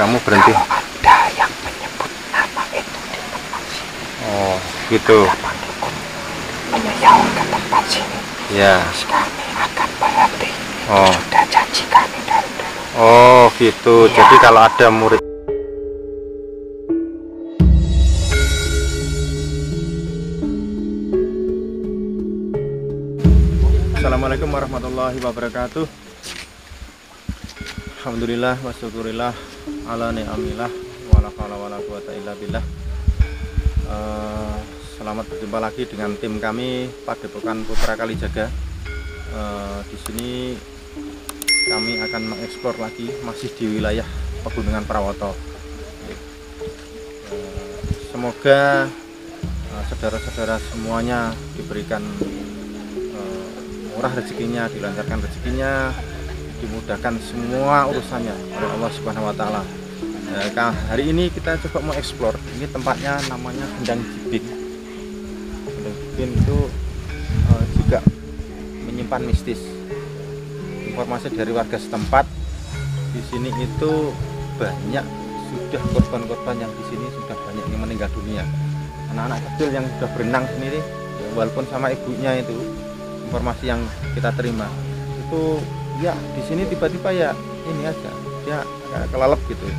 kamu berhenti? Ada yang menyebut nama itu di tempat sini. Oh, gitu. Beliau ke tempat sini. Ya. Terus kami akan berhenti. Oh. Sudah janji kami dari dulu. Oh, gitu. Ya. Jadi kalau ada murid. Assalamualaikum warahmatullahi wabarakatuh. Alhamdulillah wa syukurillah ala ni'amillah wala haula wala quwata illa billah. Selamat berjumpa lagi dengan tim kami Padepokan Putra Kalijaga. Di sini kami akan mengeksplor lagi, masih di wilayah Pegunungan Prawoto. Semoga saudara-saudara semuanya diberikan murah rezekinya, dilancarkan rezekinya, dimudahkan semua urusannya oleh Allah Subhanahu wa Ta'ala. Hari ini kita coba mau eksplor. Ini tempatnya namanya Sendang Jibin. Sendang Jibin itu juga menyimpan mistis. Informasi dari warga setempat, di sini itu banyak sudah korban-korban yang di sini sudah banyak yang meninggal dunia. Anak-anak kecil yang sudah berenang sendiri, walaupun sama ibunya itu. Informasi yang kita terima itu ya di sini tiba-tiba ya ini aja dia kelelep gitu,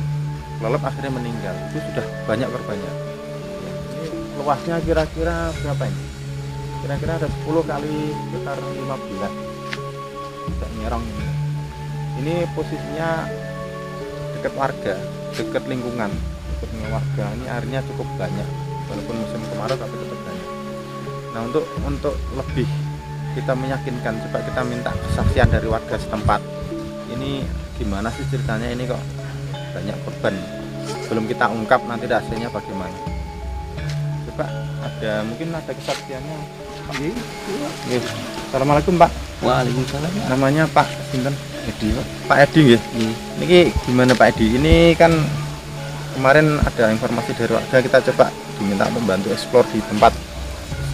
kelelep akhirnya meninggal. Itu sudah banyak korbannya. Ya, ini luasnya kira-kira berapa ini? Kira-kira ada 10 kali sekitar 15. Tidak nyerong ini. Ini posisinya dekat warga, dekat lingkungan, dekat warga. Ini airnya cukup banyak, walaupun musim kemarau tapi tetap banyak. Nah untuk lebih kita meyakinkan, coba kita minta kesaksian dari warga setempat. Ini gimana sih ceritanya ini kok banyak korban? Belum kita ungkap nanti hasilnya bagaimana. Coba mungkin ada kesaksiannya. Pak. Assalamualaikum Pak. Waalaikumsalam. Namanya Pak Sinten? Edi, Pak. Pak Edi nggih. Ini gimana Pak Edi? Ini kan kemarin ada informasi dari warga, kita coba diminta untuk bantu eksplor di tempat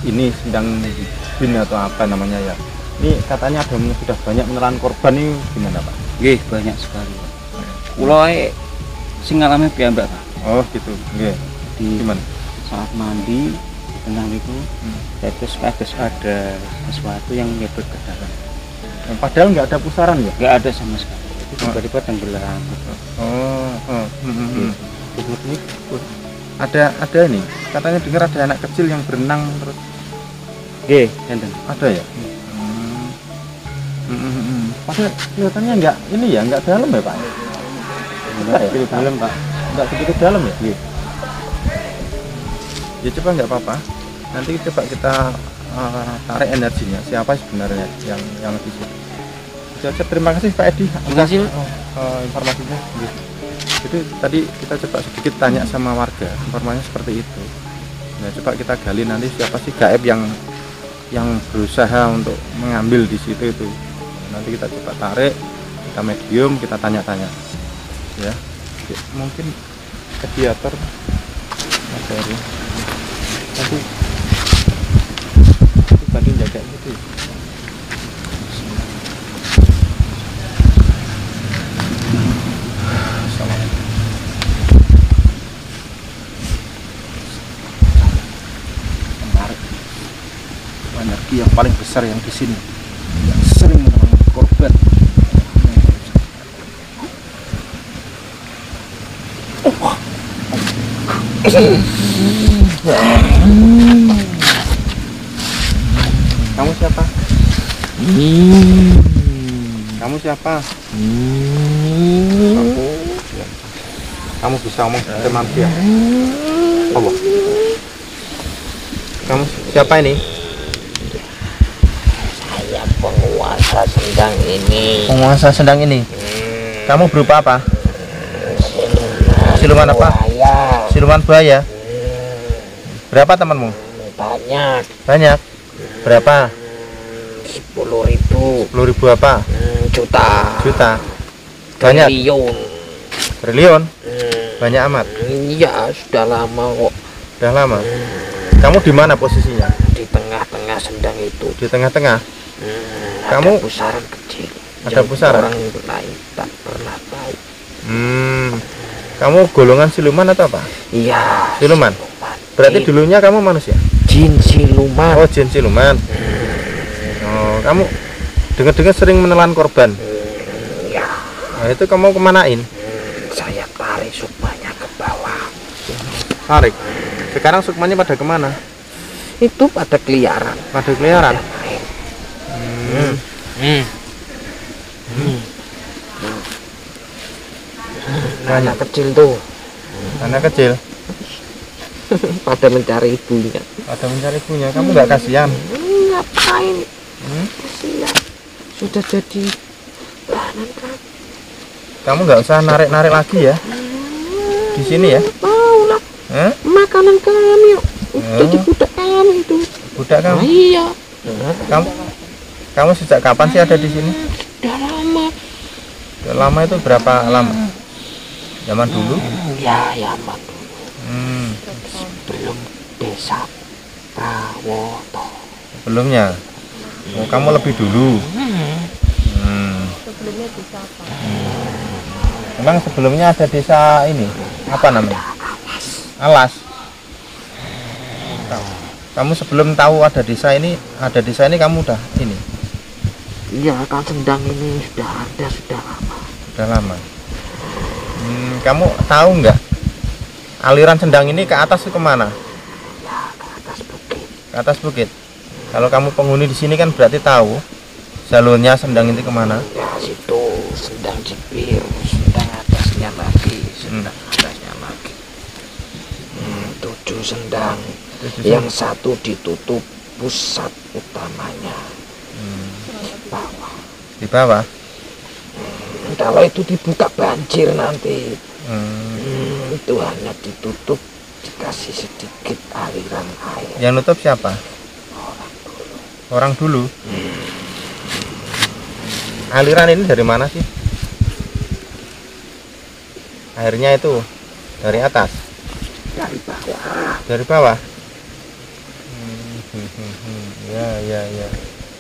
ini Sendang Jibin atau apa namanya ya. Ini katanya ada sudah banyak menelan korban, ini gimana Pak? Nggih, banyak sekali, Pak. Kula sing ngalami piyambak, Pak. Oh, gitu. Nggih. Di Gimana? saat mandi di tengah itu terus ada sesuatu yang nyebut ke dalam. Padahal nggak ada pusaran ya? Nggak ada sama sekali. Itu tiba-tiba tenggelam. Ini ada ini. Katanya dengar ada anak kecil yang berenang terus. Nggih, enten. Ada ya? Padahal kelihatannya nggak dalam ya Pak? Enggak ya? Dalam, Pak. Enggak segitu dalam ya? Iya. Ya coba nggak apa-apa. Nanti coba kita tarik energinya. Siapa sebenarnya yang di situ? Itu aja. Terima kasih Pak Edi. Terima kasih. Informasinya. Jadi tadi kita coba sedikit tanya sama warga. Informasinya seperti itu. Nah coba kita gali nanti siapa sih gaib yang berusaha untuk mengambil di situ itu. Nanti kita coba tarik, kita medium, kita tanya-tanya ya. Mungkin mediator materi nanti bantu jaga gitu. Energi yang paling besar yang di sini yang sering menelan korban. Kamu siapa? Kamu siapa? Kamu bisa ngomong seperti manusia? Allah. Kamu siapa ini? Saya penguasa Sendang ini. Penguasa Sendang ini. Kamu berupa apa? Siluman apa? Buaya. Siluman buaya. Berapa temanmu? Banyak. Banyak. Berapa? 10.000. 10.000 apa? Juta. Juta. Banyak. Triliun. Triliun. Banyak amat. Iya, sudah lama kok. Sudah lama. Kamu di mana posisinya? Di tengah-tengah Sendang itu. Di tengah-tengah. Ada pusaran kecil. Ada pusaran? Orang lain tak pernah tahu. Kamu golongan siluman atau apa? Iya. Siluman. Berarti dulunya kamu manusia? Jin siluman. Oh, jin siluman. Oh, kamu dengar-dengar sering menelan korban. Iya. Nah, itu kamu kemanain? Saya tarik sukmanya ke bawah. Tarik. Sekarang sukmanya pada kemana? Itu pada keliaran. Pada keliaran. Anak kecil tuh Anak kecil pada mencari ibunya. pada mencari ibunya. Kamu nggak kasihan? Ngapain? Kasihan. Sudah jadi bahan kan. Kamu nggak usah narik-narik lagi ya di sini ya. Mau lah. Makanan kami jadi budak kami itu. Budak kamu? Iya. Kamu sejak kapan sih ada di sini? Udah lama. Udah lama itu berapa lama? Zaman dulu? Ya, zaman dulu. Hmm, Belum desa Prawoto. sebelumnya. Oh, kamu lebih dulu. Memang sebelumnya ada desa ini apa namanya? Alas. Kamu sebelum tahu ada desa ini kamu udah ini? Iya, kan Sendang ini sudah ada sudah lama. Udah lama. Kamu tahu nggak aliran Sendang ini ke atas itu kemana? Ya, ke atas bukit. Ke atas bukit. Kalau kamu penghuni di sini kan berarti tahu jalurnya Sendang itu kemana? Ya, situ Sendang Jipir, Sendang atasnya lagi, Sendang atasnya lagi. 7 Sendang. Yang satu ditutup pusat utamanya. Bawah. Di bawah. Kalau itu dibuka banjir nanti. Itu hanya ditutup, dikasih sedikit aliran air. Yang nutup siapa? Orang dulu. Aliran ini dari mana sih? Airnya itu dari atas? Dari bawah. Dari bawah? Ya.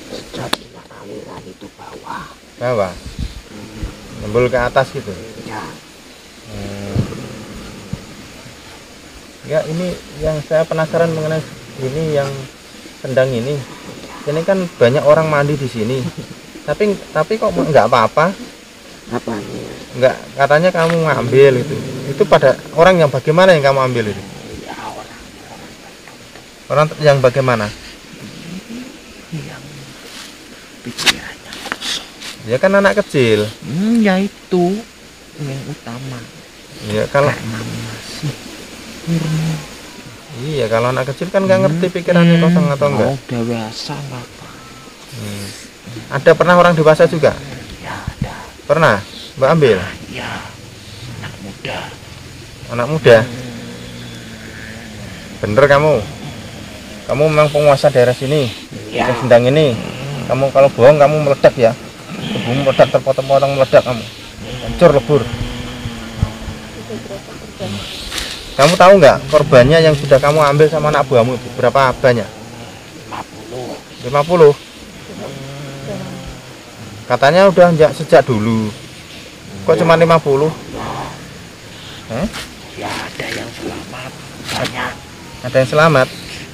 Sejatinya aliran itu bawah. Bawah? Nembul ke atas gitu? Ya. Ya, ini yang saya penasaran mengenai ini yang Sendang ini. Ini kan banyak orang mandi di sini. Tapi kok nggak apa-apa? Apanya? Nggak, katanya kamu ngambil itu. Itu pada orang yang bagaimana yang kamu ambil itu? Ya, Orang yang bagaimana? yang pikirannya. Ya kan anak kecil. Ya itu yang utama. Ya kalau Karena masih iya kalau anak kecil kan nggak ngerti pikirannya kosong atau enggak. Mau dewasa ngapa? Ada pernah orang dewasa juga? Ya ada. Pernah? Mbak ambil? Ya, anak muda. Anak muda? Bener kamu? Kamu memang penguasa daerah sini? Ya. Di Sendang ini? Kamu kalau bohong kamu meledak ya? Tubuhmu meledak, terpotong-potong meledak kamu. Hancur lebur. Kamu tahu nggak korbannya yang sudah kamu ambil sama anak buahmu itu berapa banyak? 50. 50. Katanya udah sejak dulu. Kok cuma 50? Ya ada yang selamat. Banyak. Ada yang selamat?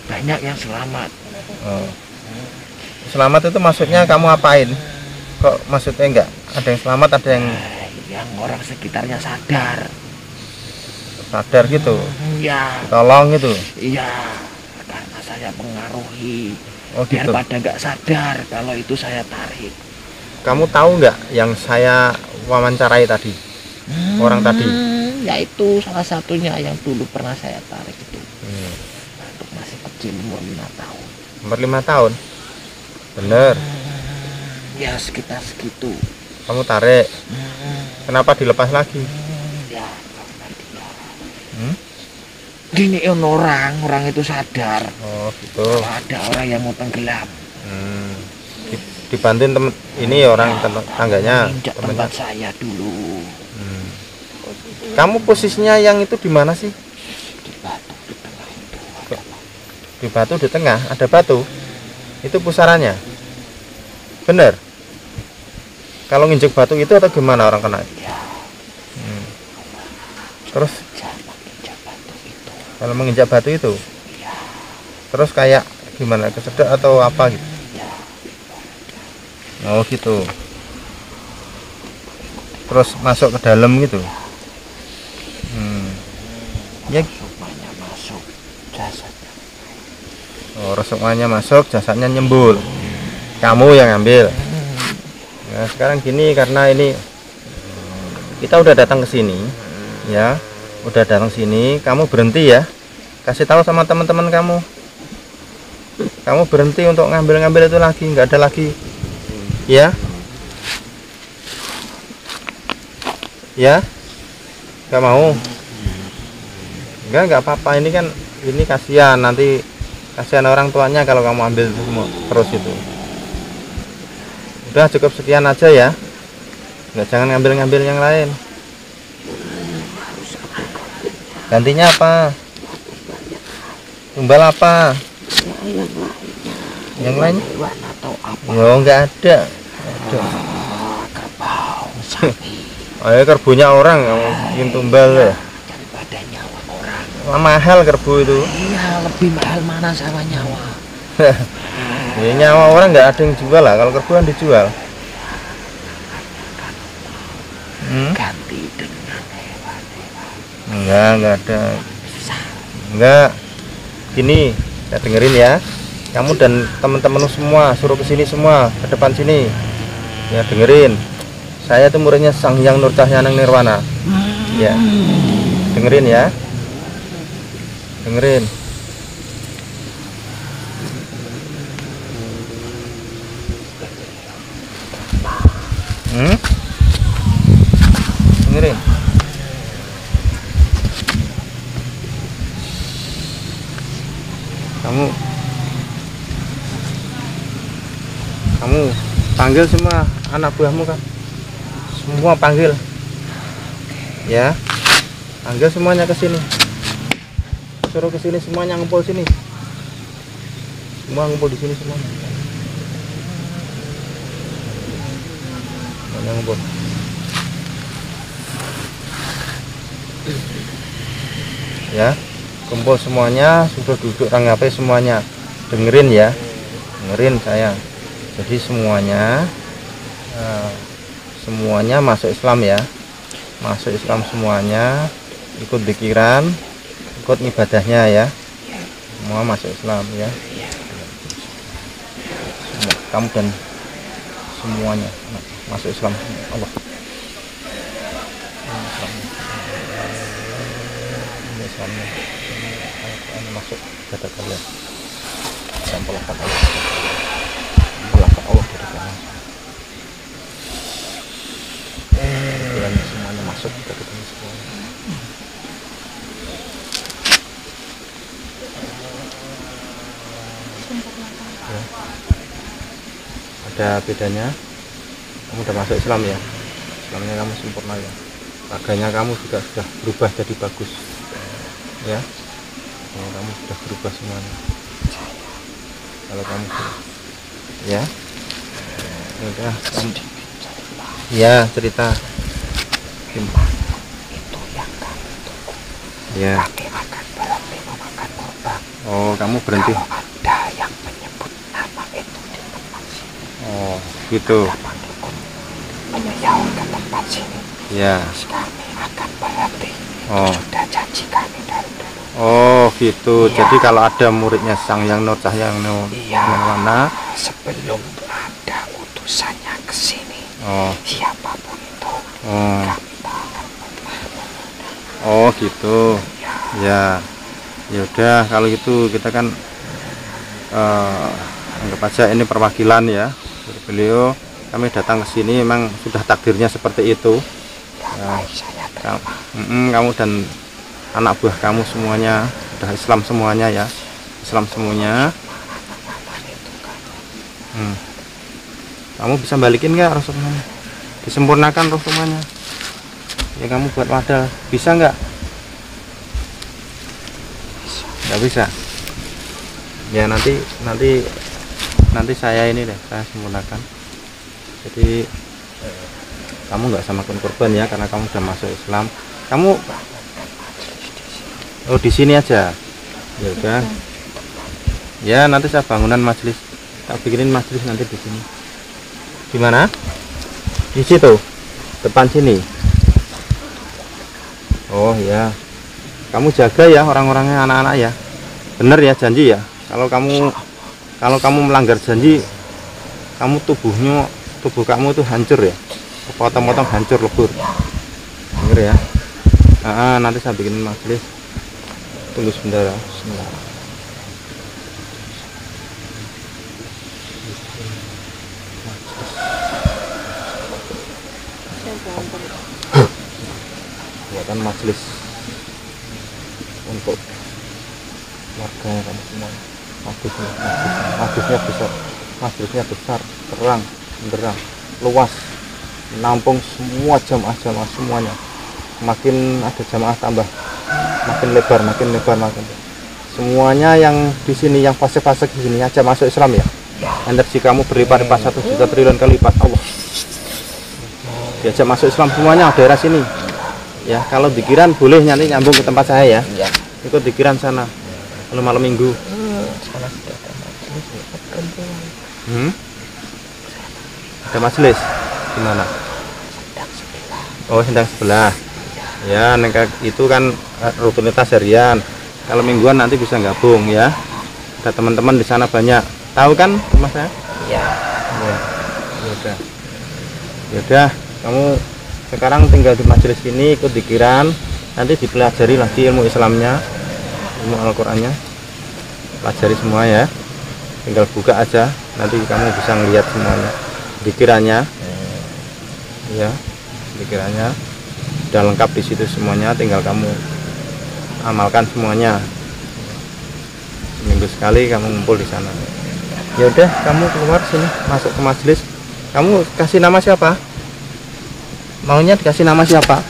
Banyak yang selamat. Oh. Selamat itu maksudnya kamu apain? Kok maksudnya enggak? Ada yang selamat, ada yang Yang orang sekitarnya sadar. sadar gitu, Ya. tolong gitu. Iya. Karena saya pengaruhi. Oh Biar gitu. pada nggak sadar kalau itu saya tarik. Kamu tahu nggak yang saya wawancarai tadi? Orang tadi. Ya itu salah satunya yang dulu pernah saya tarik itu. Untuk masih kecil umur 5 tahun. Umur 5 tahun. Bener. Ya sekitar segitu. Kamu tarik. Kenapa dilepas lagi? Ya karena dia. Hmm? Ini orang itu sadar. Oh gitu. Kalau ada orang yang mau tenggelam. Dibantuin temen ini ya, orang tangganya. Injak Temennya. tempat saya dulu. Kamu posisinya yang itu di mana sih? Di batu di tengah itu. Di batu di tengah ada batu. Itu pusarannya. Bener. Kalau nginjek batu itu atau gimana orang kena? Ya. Terus menginjak batu itu. kalau menginjak batu itu, Ya, terus kayak gimana, kesedot atau apa gitu? ya. Oh gitu. Terus masuk ke dalam gitu. Ya, Semuanya masuk jasadnya. oh, resukmannya masuk, jasadnya nyembul. Kamu yang ambil. Nah, sekarang gini, karena ini kita udah datang ke sini, ya, udah datang sini, kamu berhenti ya, kasih tahu sama teman-teman kamu berhenti untuk ngambil-ngambil itu lagi, nggak ada lagi, ya, nggak mau, nggak apa-apa, ini kan, ini kasihan, nanti kasihan orang tuanya kalau kamu ambil semua terus itu. Udah cukup sekian aja ya, nggak, jangan ngambil-ngambil yang lain. Gantinya apa? Tumbal apa? Yang lain? Hewan atau apa? Oh, nggak ada. Kerbau, sapi. Ayo, kerbunya orang, kamu bikin tumbal ya. Daripada nyawa orang. Wah, mahal kerbu itu. Iya, lebih mahal mana sama nyawa. Ya, nyawa orang nggak ada yang jual lah, kalau kerbu kan dijual. Ganti dengan hewan-hewan. Enggak ada. Enggak. Gini, saya dengerin ya. Kamu dan teman-teman semua suruh ke sini semua, ke depan sini. Ya, dengerin. Saya itu muridnya Sang Hyang Nur Cahyaneng Nirwana. Ya. Dengerin ya. Dengerin. Dengerin. Kamu panggil semua anak buahmu kan, semua panggil ya, panggil semuanya ke sini, suruh ke sini semuanya, ngumpul sini, semua ngumpul di sini semuanya ngumpul. Ya, kumpul semuanya, sudah duduk ranggapai semuanya, dengerin ya, dengerin saya. Jadi semuanya masuk Islam ya, masuk Islam semuanya, ikut pikiran, ikut ibadahnya ya, semua masuk Islam ya. Kamu dan semuanya masuk Islam. Allah. Islamnya masuk ibadah kalian. Sampailah kata Allah. Allah dari kanan. Kalian semuanya masuk ke dalam semuanya. Ya. Ada bedanya. Kamu udah masuk Islam ya. Islamnya kamu sempurna ya. Aganya kamu juga sudah berubah jadi bagus. Ya. Kamu sudah berubah semuanya. Kalau kamu ya. Udah, ya, cerita Itu yang kami tunggu. ya. Kami akan berhenti memakan korban. Oh, kamu berhenti. Kalau ada yang menyebut nama itu di tempat sini, Oh, gitu. teman ikut beliau ke tempat sini, Ya. kami akan berhenti. Oh. Sudah janji kami dari dulu. Oh, gitu. Iya. Jadi kalau ada muridnya Sang Hyang Nur Cahyaneng Nirwana, Sebelum ada utusannya ke sini, oh, siapapun itu, oh, kami tak akan pernah mengundang. oh, gitu. Ya, Ya, ya udah, kalau gitu kita kan anggap aja ini perwakilan ya dari beliau. Kami datang ke sini memang sudah takdirnya seperti itu. Ya, baik, saya terima. kamu dan anak buah kamu semuanya sudah Islam semuanya ya, Islam semuanya. Kamu bisa balikin nggak Rasulullah? Disempurnakan Rasulullah. Ya, kamu buat wadah, bisa nggak? Nggak bisa. Ya, nanti saya ini deh, saya sempurnakan. Jadi kamu nggak samakan korban ya, karena kamu sudah masuk Islam. Oh, di sini aja. Ya udah. Ya, nanti saya bangunan majelis. Tak bikinin majelis nanti di sini. Di mana? Di situ. Depan sini. Oh ya. Kamu jaga ya orang-orangnya, anak-anak ya. Bener ya, janji ya. Kalau kamu melanggar janji, tubuh kamu itu hancur ya. Potong-potong hancur lebur. Bener ya. Nanti saya bikin majelis. Tunggu sebentar ya. Buatan majelis untuk warga kamu semua. Majelisnya besar, terang, benderang, luas, menampung semua jamaah semuanya. Makin ada jamaah tambah, makin lebar. Semuanya yang di sini, yang fase-fase di sini aja masuk Islam ya. Energi kamu berlipat-lipat 1 juta triliun kali lipat, Allah. Diajak masuk Islam semuanya daerah sini. Ya, kalau dikiran boleh nanti nyambung ke tempat saya ya. Ikut dikiran sana. Kalau malam minggu. Ada majelis di mana? Oh, sedang sebelah. Ya, itu kan rutinitas harian. Kalau mingguan nanti bisa gabung ya. Ada teman-teman di sana banyak. Tahu kan rumah saya? Iya. Ya. Yaudah, kamu sekarang tinggal di majelis ini, ikut dikiran. Nanti dipelajari lagi ilmu Islamnya, ilmu Al-Qur'annya. Pelajari semua ya. Tinggal buka aja, nanti kamu bisa ngelihat semuanya. Dikirannya. Ya, dikirannya udah lengkap di situ semuanya, tinggal kamu amalkan semuanya. Seminggu sekali kamu ngumpul di sana. Ya udah, kamu keluar sini, masuk ke majelis. Kamu kasih nama siapa? Maunya dikasih nama siapa?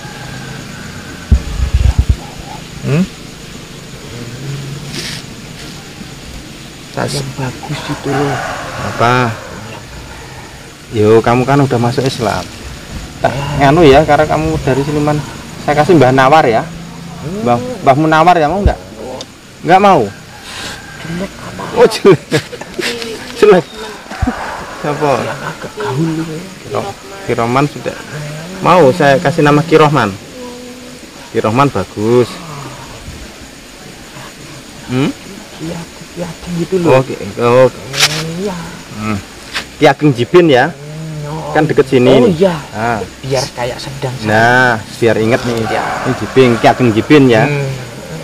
Yang bagus itu loh. Apa? Yo, kamu kan udah masuk Islam. Nganu ya, karena kamu dari Sleman. Saya kasih Mbah Nawar ya. Mbah Munawar ya, mau nggak? Nggak mau. Oh, jelek. Siapa? Kiroman sudah. Mau saya kasih nama Kirohman. Kirohman bagus. Ki Ageng gitu loh. Ki Ageng Jibin ya. Kan deket sini. Oh iya. Nah, biar kayak sedang. nah, biar inget nih. Ini Jibin, Ki Ageng Jibin ya.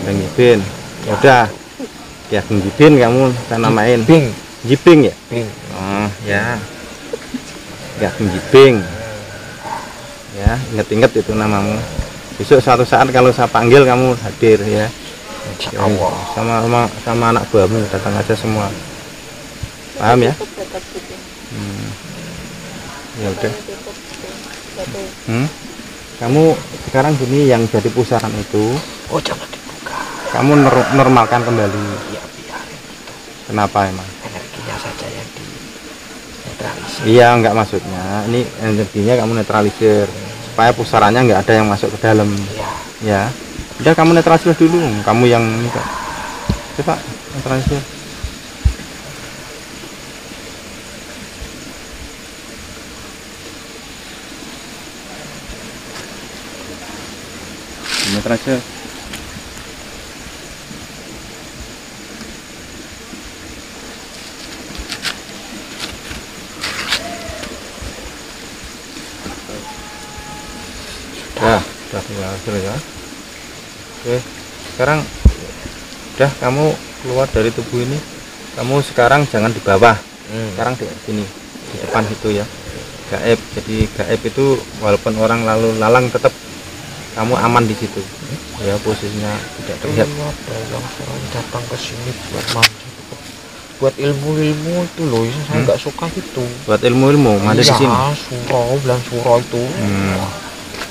Ageng Jibin. Ya udah. Ki Ageng Jibin kamu saya namain. Jibing ya? Oh ya. Ki Ageng Jibing. Ya, inget-inget itu namamu. Besok suatu saat kalau saya panggil kamu hadir ya. Sama anak buahmu datang aja semua. Paham ya? Ya udah. Kamu sekarang gini, yang jadi pusaran itu, Oh, jangan dibuka. kamu normalkan kembali. Iya, biarin itu. Kenapa emang? Energinya saja yang di netralisir. Iya, enggak, maksudnya ini energinya kamu netralisir supaya pusarannya enggak ada yang masuk ke dalam. Iya. Ya. Udah, kamu netralisir dulu. Kamu yang ini, Pak. Coba netralisir. Netralisir. Sudah netralisir ya. Oke, sekarang udah, kamu keluar dari tubuh ini. Kamu sekarang jangan di bawah. Sekarang di sini, di depan itu ya. Gaib. Jadi gaib itu walaupun orang lalu lalang tetap kamu aman di situ. Ya, posisinya tidak terlihat. Ada yang sering datang ke sini buat mandi, buat ilmu-ilmu itu loh. Saya nggak suka itu. Buat ilmu-ilmu mandi di sini. Bulan surau itu.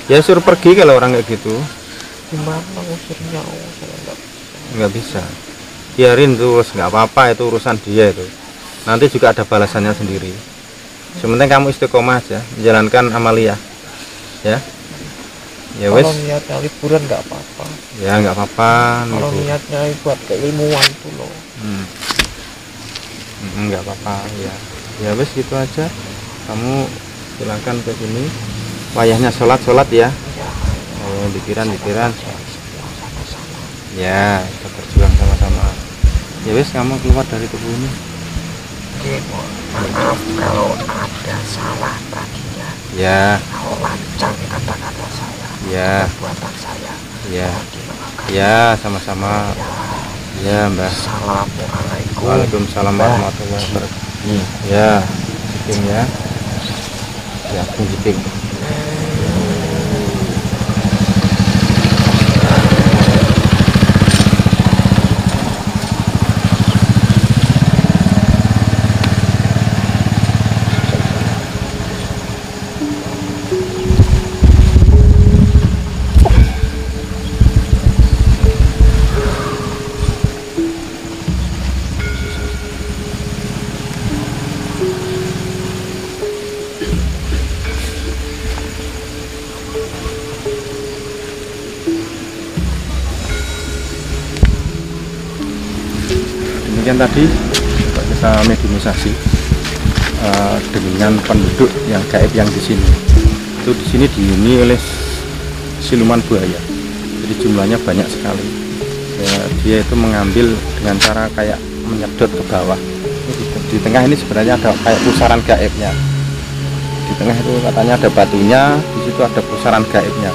Ya, suruh pergi kalau orang kayak gitu. Gimana usirnya? Saya Nggak bisa. Biarin terus, nggak apa-apa, itu urusan dia itu. Nanti juga ada balasannya sendiri. Sementing kamu istiqomah aja menjalankan amaliyah. Ya. Ya Kalau wes, niatnya liburan nggak apa-apa. ya nggak apa-apa. Kalau libur. niatnya buat keilmuan itu loh. Nggak apa-apa ya. Ya wes gitu aja. Kamu silakan ke sini. Wayahnya sholat ya. Ya, Oh, pikiran. sama-sama. Ya, kita berjuang sama-sama. Ya wes, kamu keluar dari tubuh ini. Oke, maaf kalau ada salah tadinya. Ya, Kalau lancar kata-kata saya, ya, perbuatan saya. ya, Terima kasih. ya, sama-sama. Ya, Mbak. Assalamualaikum. Waalaikumsalam warahmatullahi wabarakatuh. Ya, jiping ya. Ya, jiping. Demikian tadi kita mediumisasi dengan penduduk yang gaib yang di sini. Itu di sini dihuni oleh siluman buaya. Jadi jumlahnya banyak sekali. Ya, dia itu mengambil dengan cara kayak menyedot ke bawah. Di tengah ini sebenarnya ada kayak pusaran gaibnya. Di tengah itu katanya ada batunya, di situ ada pusaran gaibnya.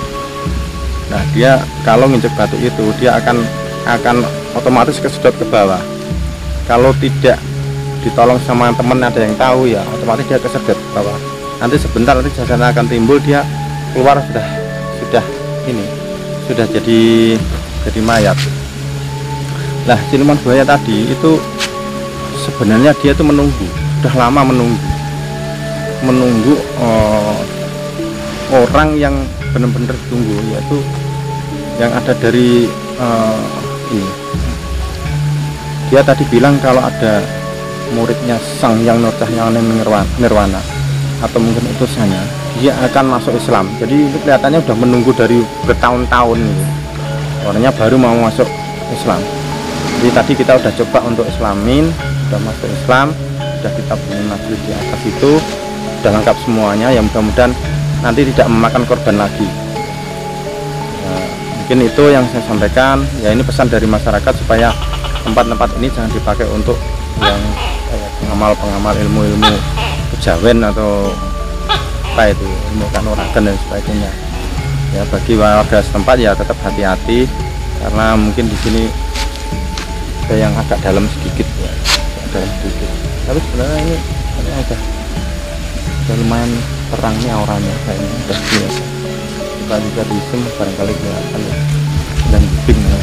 Nah, dia kalau nginjek batu itu dia akan otomatis kesedot ke bawah. Kalau tidak ditolong sama temen, ada yang tahu ya, otomatis dia kesedot ke bawah. Nanti sebentar nanti jasanya akan timbul, dia keluar sudah jadi mayat. Nah, siluman buaya tadi itu sebenarnya dia itu sudah lama menunggu orang yang benar-benar ditunggu, yaitu yang ada dari ini. Dia tadi bilang kalau ada muridnya Sang Yang Nurcahyana Nirwana atau mungkin utusannya, dia akan masuk Islam. Jadi ini kelihatannya udah menunggu dari bertahun-tahun gitu. Orangnya baru mau masuk Islam. Jadi tadi kita udah coba untuk Islamin, udah masuk Islam, udah kita punya majelis di atas itu, udah lengkap semuanya. Ya mudah-mudahan nanti tidak memakan korban lagi. Mungkin itu yang saya sampaikan. Ya ini pesan dari masyarakat supaya tempat-tempat ini jangan dipakai untuk yang pengamal ilmu-ilmu kejawen atau apa itu, ilmu kanuragan dan sebagainya. Ya bagi warga setempat ya tetap hati-hati karena mungkin di sini ada yang agak dalam sedikit ya, dalam sedikit. Tapi sebenarnya ini udah lumayan terang nih auranya, kayaknya udah biasa. Kita bisa di zoom barangkali kelihatan ya, dan bing ya.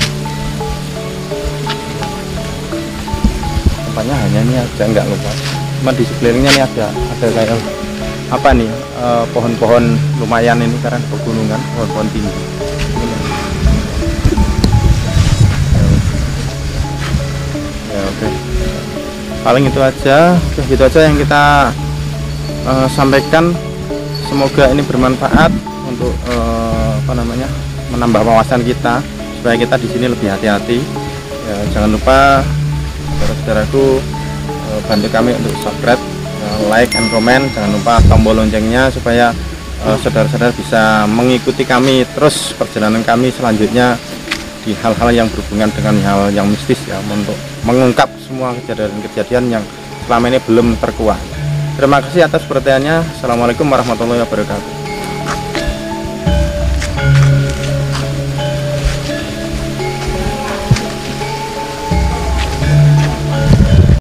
Tempatnya hanya ini aja, nggak luas. Cuma di sekelilingnya ini ada kayak apa nih, pohon-pohon lumayan ini karena pegunungan, pohon-pohon tinggi. Ya oke. Paling itu aja, gitu aja yang kita sampaikan. Semoga ini bermanfaat untuk menambah wawasan kita supaya kita di sini lebih hati-hati. Ya, jangan lupa saudara-saudaraku bantu kami untuk subscribe, like and comment. Jangan lupa tombol loncengnya supaya saudara-saudara bisa mengikuti kami terus perjalanan kami selanjutnya di hal-hal yang berhubungan dengan hal yang mistis ya, untuk mengungkap semua kejadian-kejadian yang selama ini belum terkuak. Terima kasih atas perhatiannya. Assalamualaikum warahmatullahi wabarakatuh.